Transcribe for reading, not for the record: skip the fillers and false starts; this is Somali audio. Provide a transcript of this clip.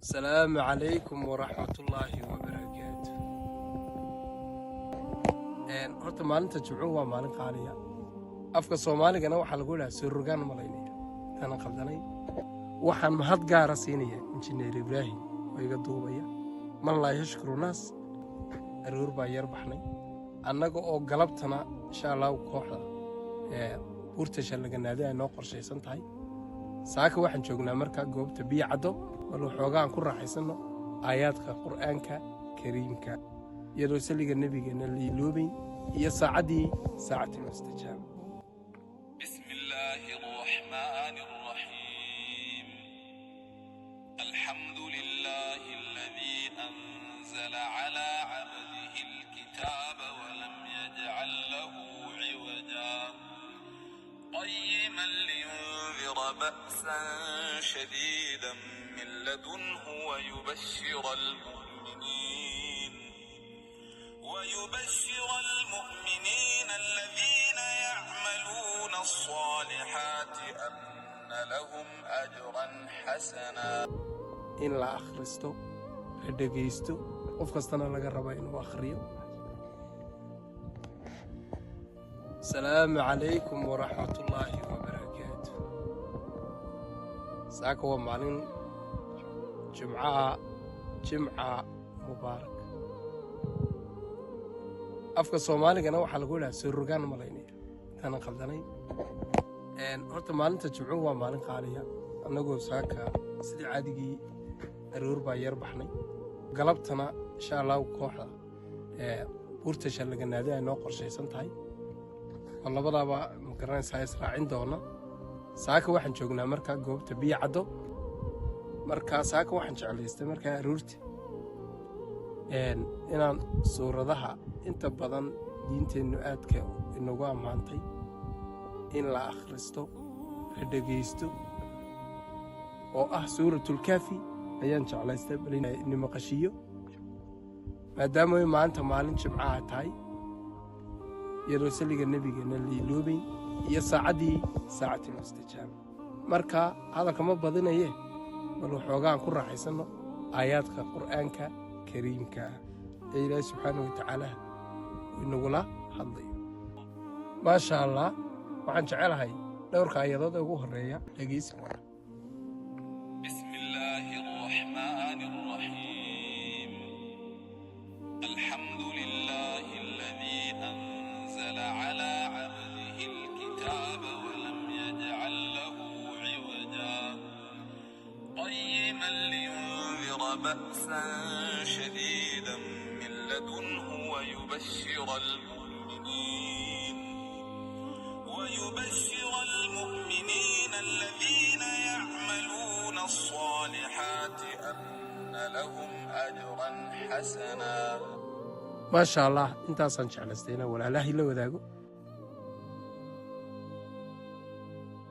السلام عليكم ورحمة الله وبركاته. horta maalinta jimcuhu waa maalin qaaliya. Afka Soomaaligana waxaa lagu yiraahdaa surrugaan malaynaya. Tan qaldanay. Waxaan mahad gaar ah siinaya Injineer Ibraahim oo iga duubaya. Man la yashkuru naas. Aroor baa yar baxnay. Annaga oo galabtana insha Allah kooxda buurta shallaganaada ay noo qorshaysan tahay. Saaka waxaan joognaa markaa goobta biyo caddo bal waxoogaan ku raaxaysano aayaadka qur'aanka kariimka iyadoo saliga nabigeena la iloobayn iyo saacadii saacatul istijaaba. bismillahir rahmanir rahim alhamdulillahi alladhi anzala ala 'abdihi alkitaba wa lam yaj'al lahu 'iwaja qayyiman liyunzira ba'san shadidan من لدنه ويبشر المؤمنين الذين يعملون الصالحات أن لهم أجرا حسنا. إن لا أخرستو هدقيستو وفقستنا لقربا إنه أخريو. السلام عليكم ورحمة الله وبركاته. ساكو معلن جمعة مبارك. afka Soomaaligana waxaa lagu yiraahdaa surrugaan malaynaya. Tan qaldanay. Horta maalinta jimcuhu waa maalin qaaliya. Annagoo saaka sidii caadigii aroor baa yar baxnay. Galabtana insha Allah kooxda buurta shallaganaada ay noo qorshaysan tahay. Labadaba ma garanaysaa israacin doona. Saaka waxaan joognaa markaa goobta biyo caddo. markaa saaka waxaan jeclaystay markaa aroorti inaan suuradaha inta badan diinteennu aadka inagu ammaantay in la akhristo la dhegaysto oo ah suuratul kaafi ayaan jeclaystay bal inay maqashiyo maadaama ay maanta maalin jimcaha tahay iyadoo saliga nabigeena la iloobayn iyo saacadii saacatul istijaaba. markaa hadalka ma badinaye bal waxoogaan ku raaxaysano aayaadka qur'aanka kariimka ee Ilaahay subxaanahu wa tacaala inagula hadlayo. maasha Allah waxaan jecelahay dhowrka aayadood ee ugu horeeya dhegeysiga. bismillahir rahmanir rahim alhamdulillahi alladhi anzala ala 'abdihi alkitaba wa lam yaj'al lahu 'iwaja قيما لينذر بأسا شديدا من لدنه ويبشر المؤمنين الذين يعملون الصالحات أن لهم أجرا حسنا. ما شاء الله انت أصلا شعلستينا ولا لا هي لو ذاقو